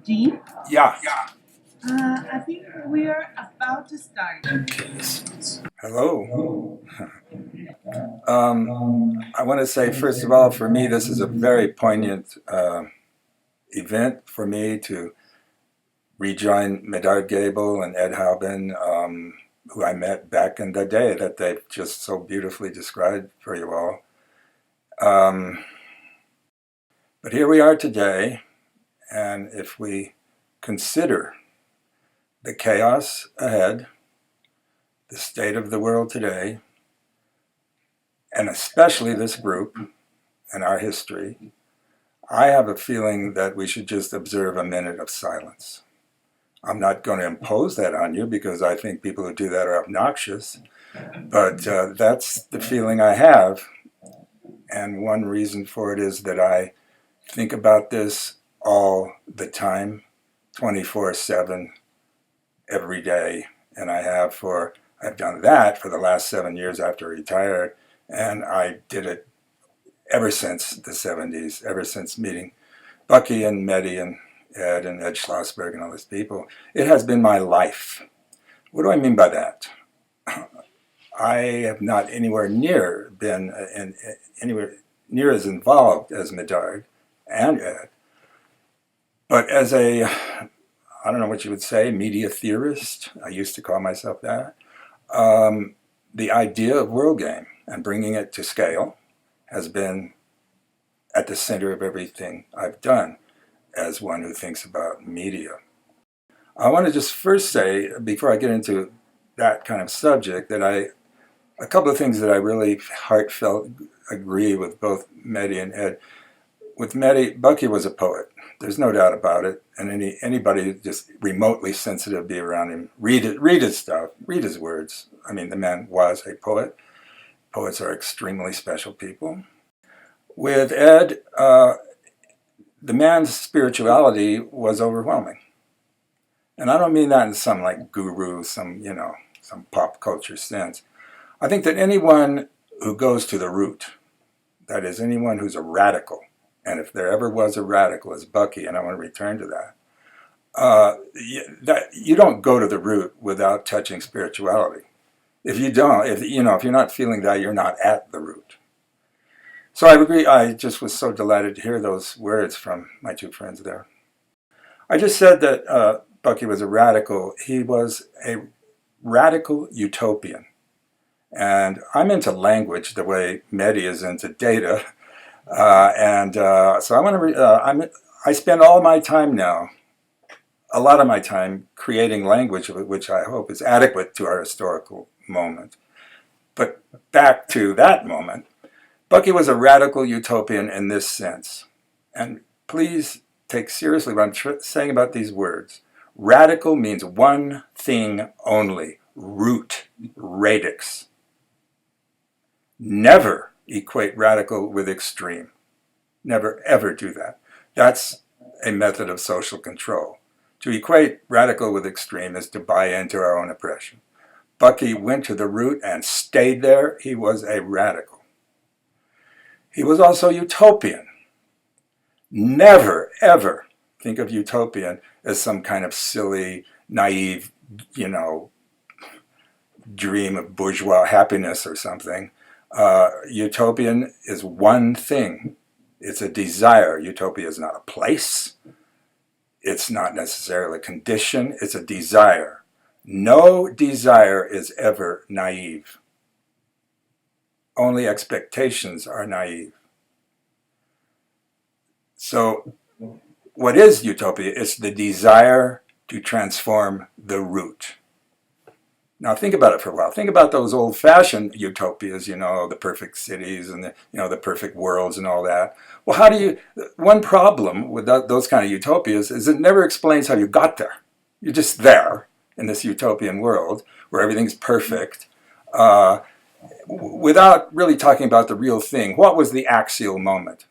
Dean? Yeah. I think we are about to start. Hello. I want to say, first of all, for me, this is a very poignant event for me to rejoin Medard Gable and Ed Halbin, who I met back in the day that they've just so beautifully described for you all. But here we are today, and if we consider the chaos ahead, the state of the world today, and especially this group and our history, I have a feeling that we should just observe a minute of silence. I'm not going to impose that on you because I think people who do that are obnoxious, but that's the feeling I have. And one reason for it is that I think about this all the time, 24/7, every day. And I've done that for the last 7 years after I retired. And I did it ever since the 70s, ever since meeting Bucky and Mehdi and Ed Schlossberg and all these people. It has been my life. What do I mean by that? I have not anywhere near been anywhere near as involved as Medard and Ed. But as I don't know what you would say, media theorist, I used to call myself that, the idea of World Game and bringing it to scale has been at the center of everything I've done as one who thinks about media. I want to just first say, before I get into that kind of subject, that a couple of things that I really heartfelt agree with both Mehdi and Ed. With Mehdi, Bucky was a poet. There's no doubt about it. And anybody just remotely sensitive be around him. Read his stuff, read his words. I mean, the man was a poet. Poets are extremely special people. With Ed, the man's spirituality was overwhelming. And I don't mean that in some like guru, some pop culture sense. I think that anyone who goes to the root, that is anyone who's a radical, and if there ever was a radical as Bucky, and I want to return to that you don't go to the root without touching spirituality. If you don't, if you're not feeling that, you're not at the root. So I agree. I just was so delighted to hear those words from my two friends there. I just said that Bucky was a radical. He was a radical utopian. And I'm into language the way Mehdi is into data. So I want to. I spend all my time now, a lot of my time, creating language which I hope is adequate to our historical moment. But back to that moment, Bucky was a radical utopian in this sense. And please take seriously what I'm saying about these words. Radical means one thing only: root, radix. Never equate radical with extreme. Never, ever do that. That's a method of social control. To equate radical with extreme is to buy into our own oppression. Bucky went to the root and stayed there. He was a radical. He was also utopian. Never, ever think of utopian as some kind of silly, naive, dream of bourgeois happiness or something. Utopian is one thing. It's a desire. Utopia is not a place. It's not necessarily a condition. It's a desire. No desire is ever naive. Only expectations are naive. So what is utopia? It's the desire to transform the root. Now think about it for a while. Think about those old-fashioned utopias, the perfect cities and the perfect worlds and all that. Well, one problem with those kind of utopias is it never explains how you got there. You're just there in this utopian world where everything's perfect, without really talking about the real thing. What was the axial moment?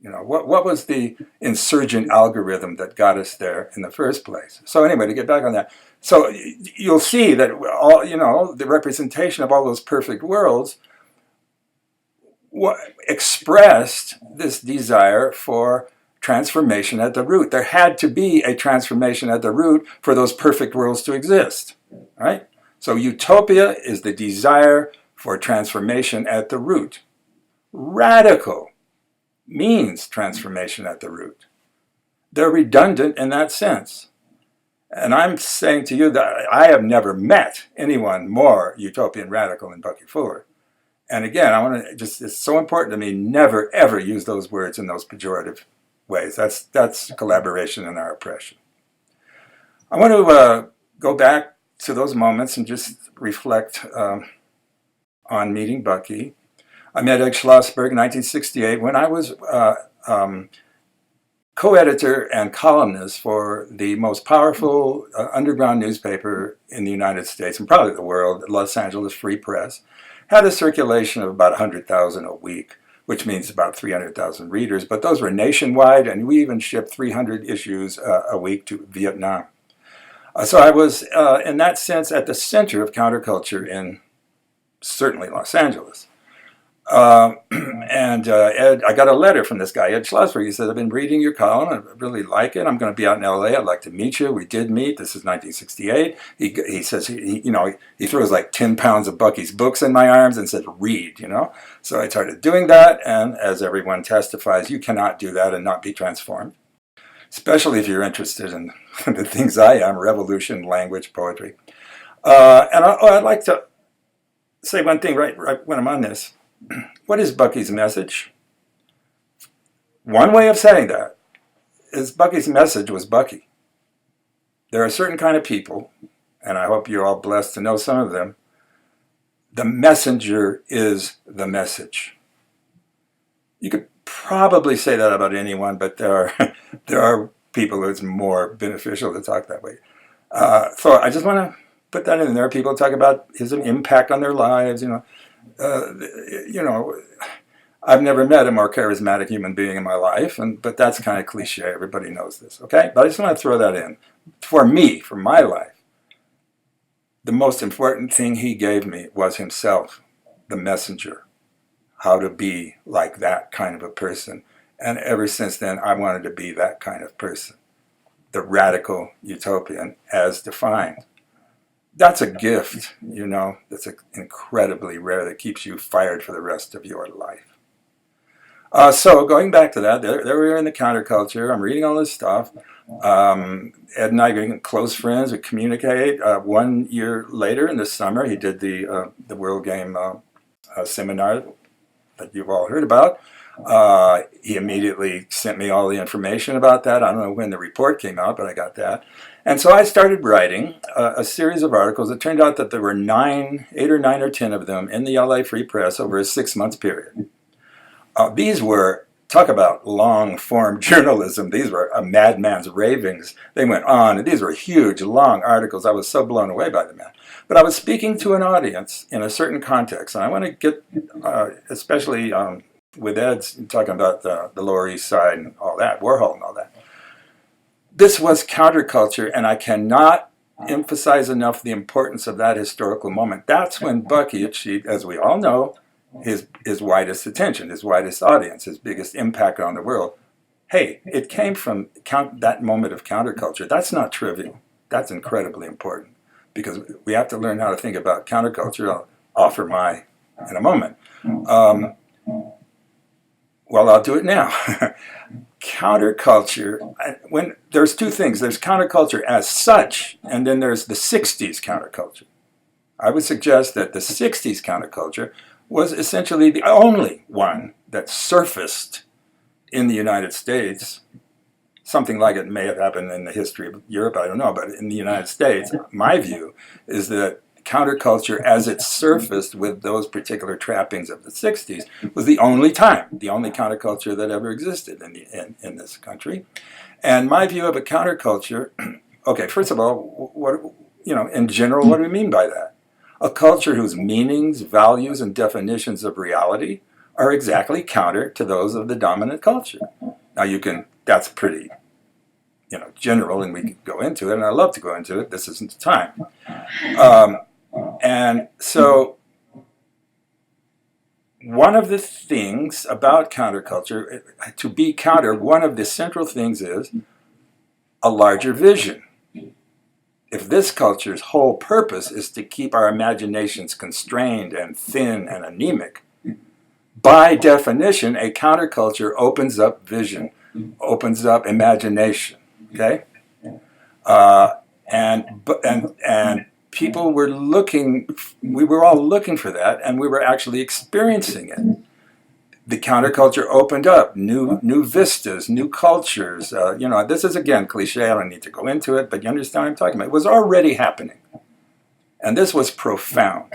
What was the insurgent algorithm that got us there in the first place? So anyway, to get back on that. So you'll see that all, the representation of all those perfect worlds expressed this desire for transformation at the root. There had to be a transformation at the root for those perfect worlds to exist, right? So utopia is the desire for transformation at the root. Radical means transformation at the root. They're redundant in that sense. And I'm saying to you that I have never met anyone more utopian radical than Bucky Fuller. And again, I want to it's so important to me, never ever use those words in those pejorative ways. That's collaboration in our oppression. I want to go back to those moments and just reflect on meeting Bucky. I met Ed Schlossberg in 1968 when I was co-editor and columnist for the most powerful underground newspaper in the United States and probably the world, Los Angeles Free Press. Had a circulation of about 100,000 a week, which means about 300,000 readers, but those were nationwide, and we even shipped 300 issues a week to Vietnam. So I was, in that sense, at the center of counterculture in certainly Los Angeles. Ed, I got a letter from this guy, Ed Schlossberg. He said, I've been reading your column. I really like it. I'm going to be out in LA. I'd like to meet you. We did meet. This is 1968. He says, he throws like 10 pounds of Bucky's books in my arms and says, read, So I started doing that. And as everyone testifies, you cannot do that and not be transformed, especially if you're interested in the things I am, revolution, language, poetry. I'd like to say one thing right when I'm on this. What is Bucky's message? One way of saying that is Bucky's message was Bucky. There are certain kind of people, and I hope you're all blessed to know some of them. The messenger is the message. You could probably say that about anyone, but there are people who it's more beneficial to talk that way. So I just want to put that in there. People talk about his impact on their lives, I've never met a more charismatic human being in my life, but that's kind of cliche. Everybody knows this, okay? But I just want to throw that in. For me, for my life, the most important thing he gave me was himself, the messenger, how to be like that kind of a person. And ever since then, I wanted to be that kind of person, the radical utopian as defined. That's a gift, that's incredibly rare that keeps you fired for the rest of your life. So going back to that, there we are in the counterculture. I'm reading all this stuff. Ed and I are getting close friends. We communicate. 1 year later in the summer, he did the World Game seminar that you've all heard about. He immediately sent me all the information about that. I don't know when the report came out, but I got that. And so I started writing a series of articles. It turned out that there were 8 or 9 or 10 of them in the LA Free Press over a 6-month period. These were, talk about long-form journalism. These were a madman's ravings. They went on, and these were huge, long articles. I was so blown away by the man. But I was speaking to an audience in a certain context, and I want to get, especially with Ed's talking about the Lower East Side and all that, Warhol and all that. This was counterculture, and I cannot emphasize enough the importance of that historical moment. That's when Bucky achieved, as we all know, his widest attention, his widest audience, his biggest impact on the world. Hey, it came from that moment of counterculture. That's not trivial. That's incredibly important because we have to learn how to think about counterculture. I'll offer my in a moment. Well, I'll do it now. Counterculture, when there's two things. There's counterculture as such, and then there's the 60s counterculture. I would suggest that the 60s counterculture was essentially the only one that surfaced in the United States. Something like it may have happened in the history of Europe, I don't know, but in the United States, my view is that counterculture as it surfaced with those particular trappings of the 60s was the only time, the only counterculture that ever existed in this country. And my view of a counterculture, okay, first of all, what, in general, what do we mean by that? A culture whose meanings, values, and definitions of reality are exactly counter to those of the dominant culture. Now that's pretty, general, and we could go into it, and I love to go into it. This isn't the time. And so one of the things about counterculture, to be counter, one of the central things is a larger vision. If this culture's whole purpose is to keep our imaginations constrained and thin and anemic, by definition, a counterculture opens up vision, opens up imagination. Okay, and people were looking. We were all looking for that, and we were actually experiencing it. The counterculture opened up new vistas, new cultures. This is again cliche. I don't need to go into it, but you understand what I'm talking about. It was already happening, and this was profound.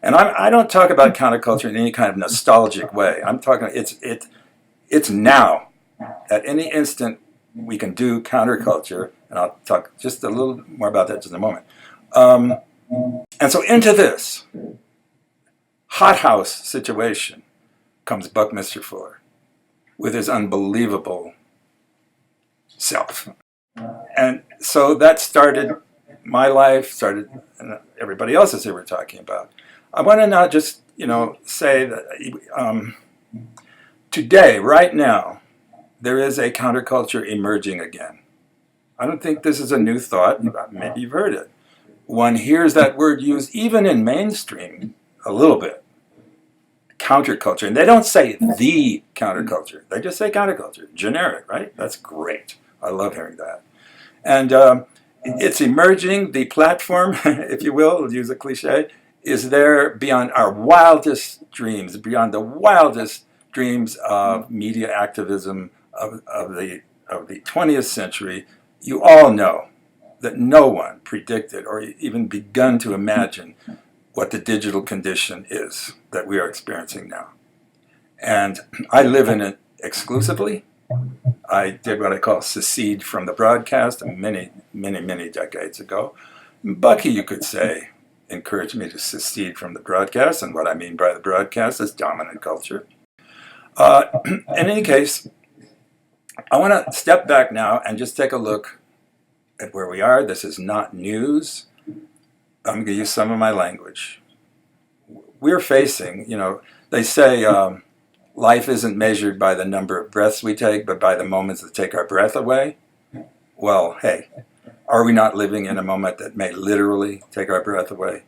And I don't talk about counterculture in any kind of nostalgic way. I'm talking it's now. At any instant, we can do counterculture, and I'll talk just a little more about that just in a moment. And so into this hothouse situation comes Buckminster Fuller with his unbelievable self. And so that started my life, started everybody else's that we're talking about. I want to now just, say that today, right now, there is a counterculture emerging again. I don't think this is a new thought. Maybe you've heard it. One hears that word used even in mainstream a little bit. Counterculture. And they don't say the counterculture. They just say counterculture. Generic, right? That's great. I love hearing that. And it's emerging. The platform, if you will, we'll use a cliche, is there beyond our wildest dreams, beyond the wildest dreams of media activism of the 20th century. You all know that no one predicted or even begun to imagine what the digital condition is that we are experiencing now. And I live in it exclusively. I did what I call secede from the broadcast many, many, many decades ago. Bucky, you could say, encouraged me to secede from the broadcast, and what I mean by the broadcast is dominant culture. In any case, I want to step back now and just take a look at where we are. This is not news. I'm going to use some of my language. We're facing, they say life isn't measured by the number of breaths we take, but by the moments that take our breath away. Well, hey, are we not living in a moment that may literally take our breath away?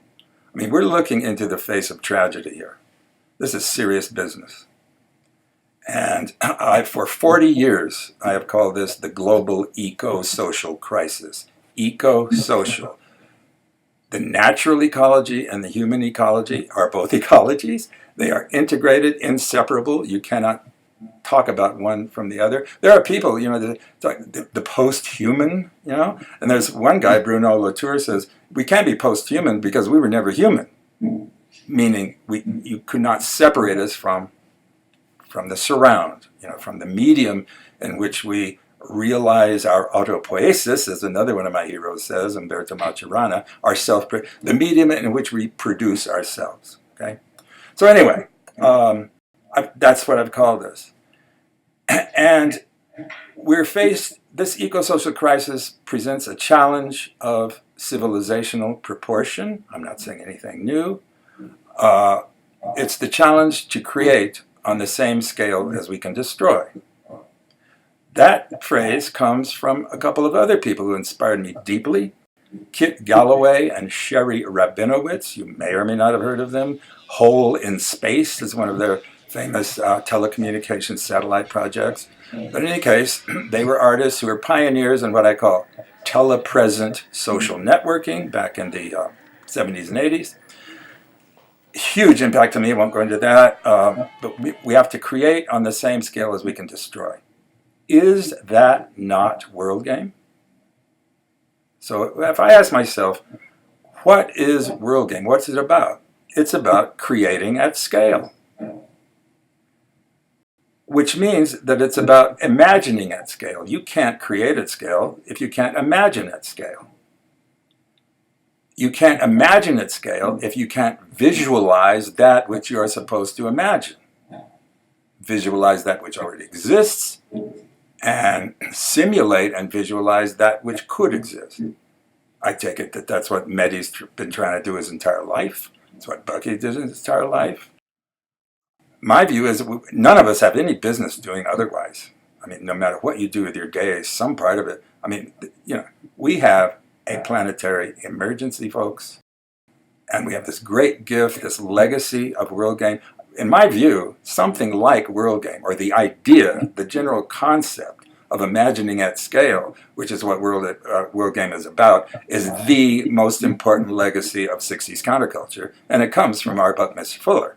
I mean, we're looking into the face of tragedy here. This is serious business. And for 40 years, I have called this the global eco-social crisis. Eco-social. The natural ecology and the human ecology are both ecologies. They are integrated, inseparable. You cannot talk about one from the other. There are people, the post-human, and there's one guy, Bruno Latour, says, we can't be post-human because we were never human, meaning you could not separate us from the surround, from the medium in which we realize our autopoiesis, as another one of my heroes says, Umberto Maturana, the medium in which we produce ourselves. Okay, so anyway, that's what I've called this, and we're faced. This eco-social crisis presents a challenge of civilizational proportion. I'm not saying anything new. It's the challenge to create on the same scale as we can destroy. That phrase comes from a couple of other people who inspired me deeply. Kit Galloway and Sherry Rabinowitz, you may or may not have heard of them. Hole in Space is one of their famous telecommunications satellite projects. But in any case, they were artists who were pioneers in what I call telepresent social networking back in the 70s and 80s. Huge impact on me, I won't go into that, but we have to create on the same scale as we can destroy. Is that not world game? So if I ask myself, what is world game? What's it about? It's about creating at scale. Which means that it's about imagining at scale. You can't create at scale if you can't imagine at scale. You can't imagine at scale if you can't visualize that which you are supposed to imagine. Visualize that which already exists, and simulate and visualize that which could exist. I take it that that's what Mehdi's been trying to do his entire life. That's what Bucky did his entire life. my view is none of us have any business doing otherwise. I mean, no matter what you do with your day, some part of it, I mean, we have a planetary emergency, folks. And we have this great gift, this legacy of World Game. In my view, something like World Game, or the idea, the general concept of imagining at scale, which is what World Game is about, is the most important legacy of 60s counterculture. And it comes from our Buckminster Fuller.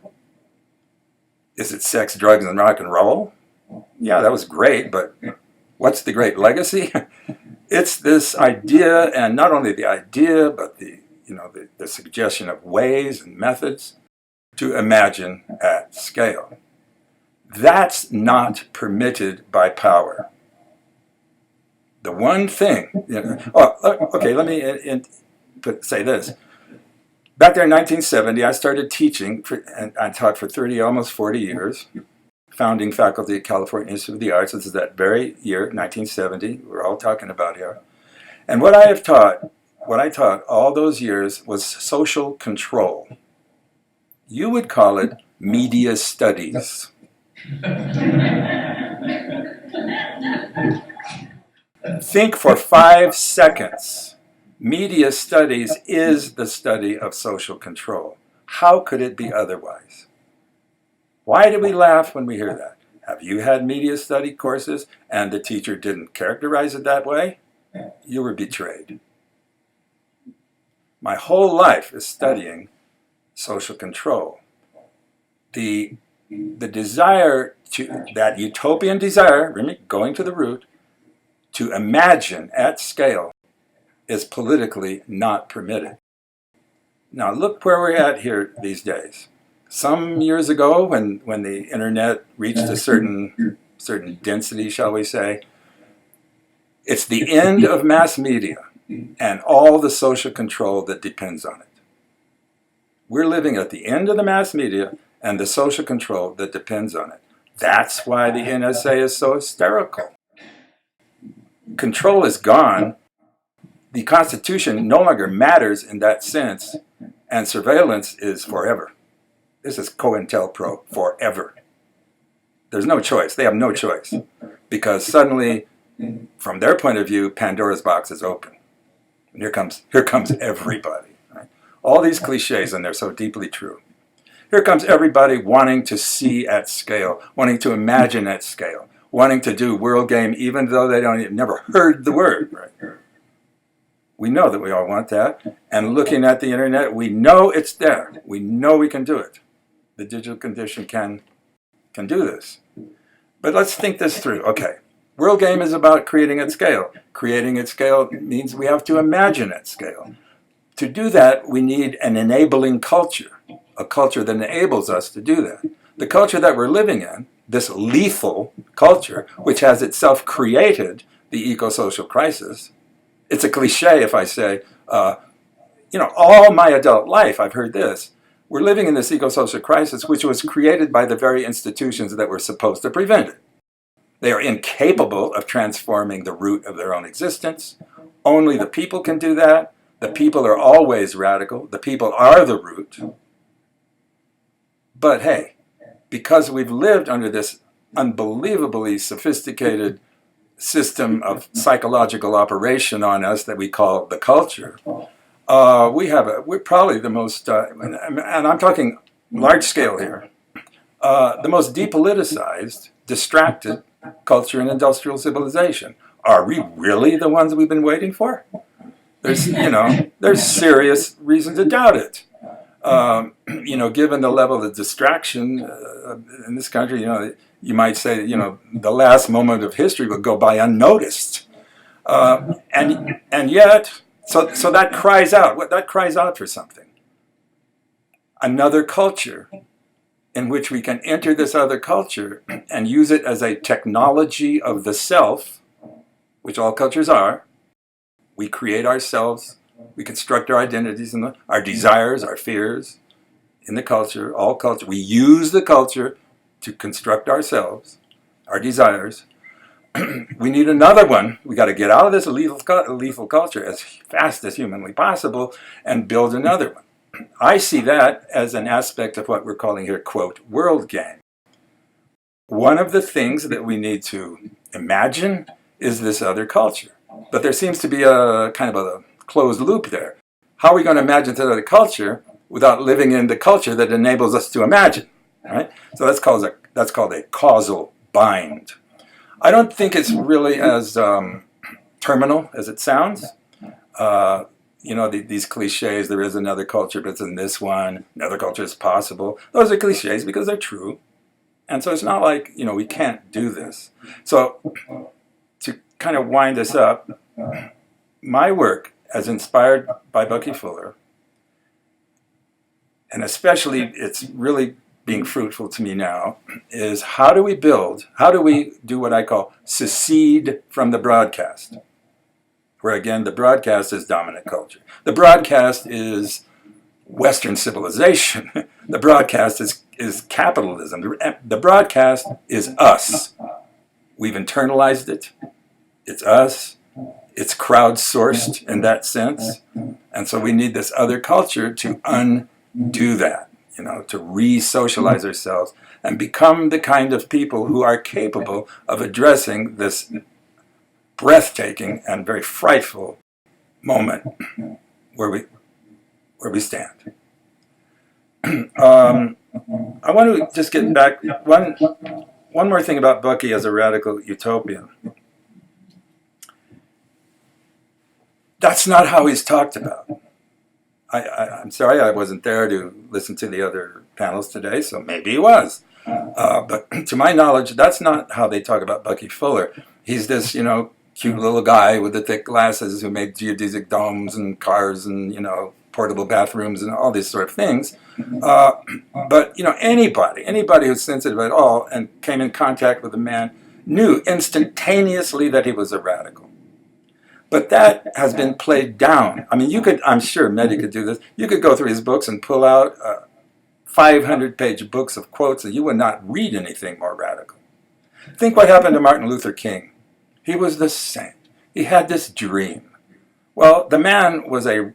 Is it sex, drugs, and rock and roll? Yeah, that was great, but what's the great legacy? It's this idea, and not only the idea, but the suggestion of ways and methods to imagine at scale. That's not permitted by power. The one thing, okay, let me say this. Back there in 1970, I started teaching, and I taught for almost 40 years, founding faculty at California Institute of the Arts. This is that very year, 1970, we're all talking about here. And what I taught all those years was social control. You would call it media studies. Think for 5 seconds. Media studies is the study of social control. How could it be otherwise? Why do we laugh when we hear that? Have you had media study courses and the teacher didn't characterize it that way? You were betrayed. My whole life is studying social control. The desire that utopian desire, going to the root, to imagine at scale is politically not permitted. Now look where we're at here these days. Some years ago, when the internet reached a certain density, shall we say, it's the end of mass media and all the social control that depends on it. We're living at the end of the mass media and the social control that depends on it. That's why the NSA is so hysterical. Control is gone. The Constitution no longer matters in that sense, and surveillance is forever. This is COINTELPRO, forever. There's no choice. They have no choice. Because suddenly, from their point of view, Pandora's box is open. And here comes everybody. Right? All these cliches, and they're so deeply true. Here comes everybody wanting to see at scale, wanting to imagine at scale, wanting to do World Game, even though they never heard the word. Right? We know that we all want that. And looking at the internet, we know it's there. We know we can do it. The digital condition can do this. But let's think this through. Okay, World Game is about creating at scale. Creating at scale means we have to imagine at scale. To do that, we need an enabling culture, a culture that enables us to do that. The culture that we're living in, this lethal culture, which has itself created the eco-social crisis. It's a cliche if I say, all my adult life I've heard this. We're living in this eco-social crisis which was created by the very institutions that were supposed to prevent it. They are incapable of transforming the root of their own existence. Only the people can do that. The people are always radical. The people are the root. But hey, because we've lived under this unbelievably sophisticated system of psychological operation on us that we call the culture, we're probably the most, and I'm talking large scale here, the most depoliticized, distracted culture in industrial civilization. Are we really the ones we've been waiting for? There's serious reason to doubt it. Given the level of distraction in this country, you might say, the last moment of history would go by unnoticed. And yet, so that cries out. That cries out for something. Another culture in which we can enter this other culture and use it as a technology of the self, which all cultures are. We create ourselves. We construct our identities and our desires, our fears in the culture, all culture. We use the culture to construct ourselves, our desires. We need another one. We got to get out of this lethal culture as fast as humanly possible and build another one. I see that as an aspect of what we're calling here, quote, World Game. one of the things that we need to imagine is this other culture. But there seems to be a kind of a closed loop there. How are we going to imagine this other culture without living in the culture that enables us to imagine? Right? So that's called a causal bind. I don't think it's really as terminal as it sounds. These cliches, there is another culture, but it's in this one, another culture is possible. Those are cliches because they're true. And so it's not like, we can't do this. So to kind of wind this up, my work, as inspired by Bucky Fuller, and especially it's really being fruitful to me now, is how do we do what I call secede from the broadcast? Where again, the broadcast is dominant culture. The broadcast is Western civilization. The broadcast is capitalism. The broadcast is us. We've internalized it. It's us. It's crowdsourced in that sense. And so we need this other culture to undo that, to re-socialize ourselves and become the kind of people who are capable of addressing this breathtaking and very frightful moment where we stand. I want to just get back one more thing about Bucky as a radical utopian. That's not how he's talked about. I'm sorry I wasn't there to listen to the other panels today, so maybe he was. But to my knowledge, that's not how they talk about Bucky Fuller. He's this, cute little guy with the thick glasses who made geodesic domes and cars and, portable bathrooms and all these sort of things. But, anybody who's sensitive at all and came in contact with the man knew instantaneously that he was a radical. But that has been played down. I mean, I'm sure Mehdi could do this. You could go through his books and pull out 500-page books of quotes and you would not read anything more radical. Think what happened to Martin Luther King. He was the saint. He had this dream. Well, the man was a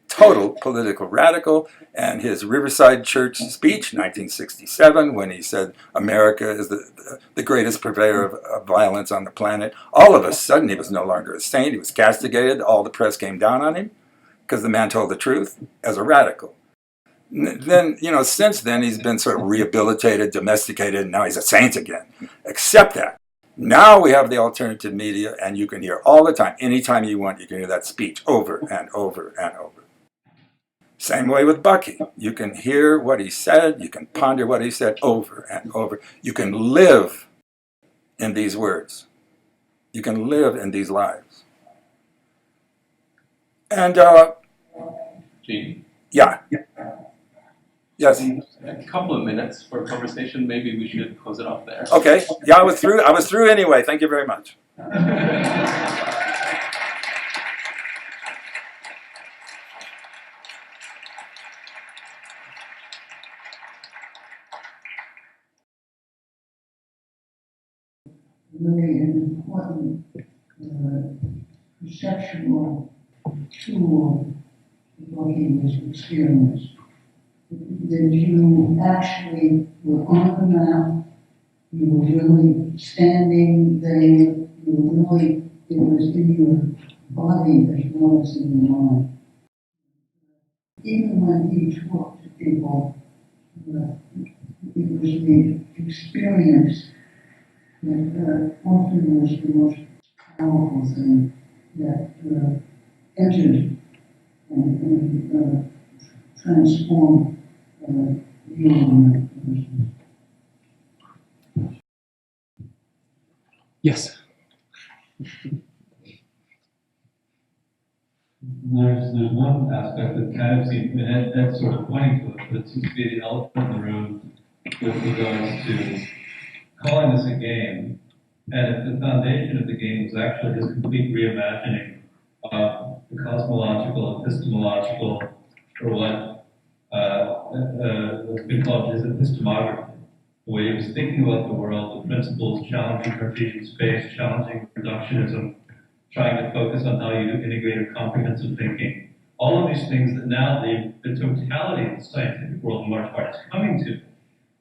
total political radical, and his Riverside Church speech, 1967, when he said America is the greatest purveyor of violence on the planet, all of a sudden he was no longer a saint. He was castigated. All the press came down on him because the man told the truth as a radical. Then, since then he's been sort of rehabilitated, domesticated, and now he's a saint again. Except that. Now we have the alternative media, and you can hear all the time, anytime you want, you can hear that speech over and over and over. Same way with Bucky. You can hear what he said, you can ponder what he said over and over. You can live in these words. You can live in these lives. And, Gene? Yeah. Yes. A couple of minutes for a conversation. Maybe we should close it off there. Okay. Yeah, I was through anyway. Thank you very much. Really an important perceptual tool looking at this experience. That you actually were on the map, you were really standing there, you were really, it was in your body as well as in your mind. Even when he talked to people, it was the experience that often was the most powerful thing that entered and transformed Yes. There's one aspect that kind of seems, and Ed's sort of pointing to it, but it seems to be the elephant in the room with regards to calling this a game. And if the foundation of the game was actually this complete reimagining of the cosmological, epistemological, or what's been called his epistemography, the way he was thinking about the world, the principles, challenging Cartesian space, challenging reductionism, trying to focus on how you integrate a comprehensive thinking. All of these things that now the totality of the scientific world in large part is coming to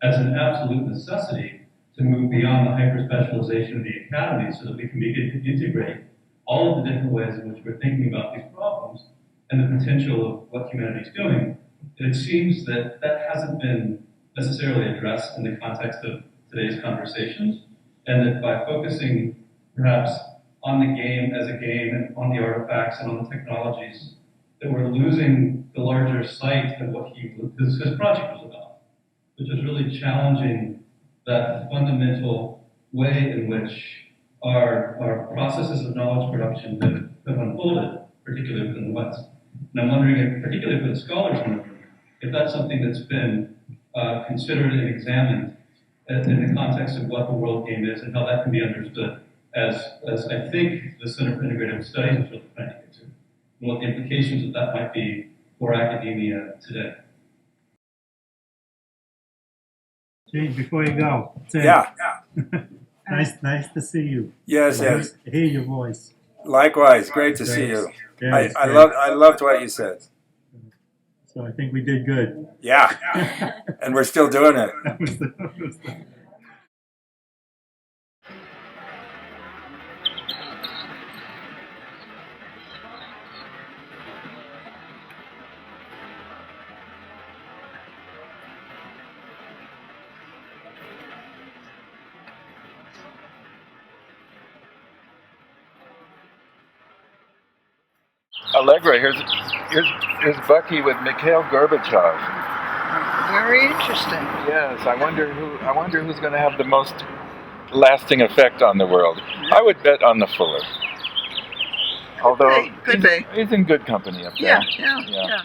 as an absolute necessity to move beyond the hyper-specialization of the academy so that we can begin to integrate all of the different ways in which we're thinking about these problems and the potential of what humanity is doing. It seems that that hasn't been necessarily addressed in the context of today's conversations, and that by focusing perhaps on the game as a game and on the artifacts and on the technologies, that we're losing the larger sight of what his project was about, which is really challenging that fundamental way in which our processes of knowledge production have unfolded, particularly within the West. And I'm wondering, if, particularly for the scholars in the room, if that's something that's been considered and examined in the context of what the world game is and how that can be understood as I think the Center for Integrative Studies is really trying to get to, and what the implications of that might be for academia today. James, before you go, Tim, Yeah. nice to see you. Yes, Hear- yes. Hear your voice. Likewise. Great to see you. Yeah, it's I great. loved what you said. So I think we did good. Yeah. And we're still doing it. That was the- Allegra, here's Bucky with Mikhail Gorbachev. Very interesting. Yes, I wonder who's going to have the most lasting effect on the world. I would bet on the Fuller. Although Could be. he's in good company up there. Yeah.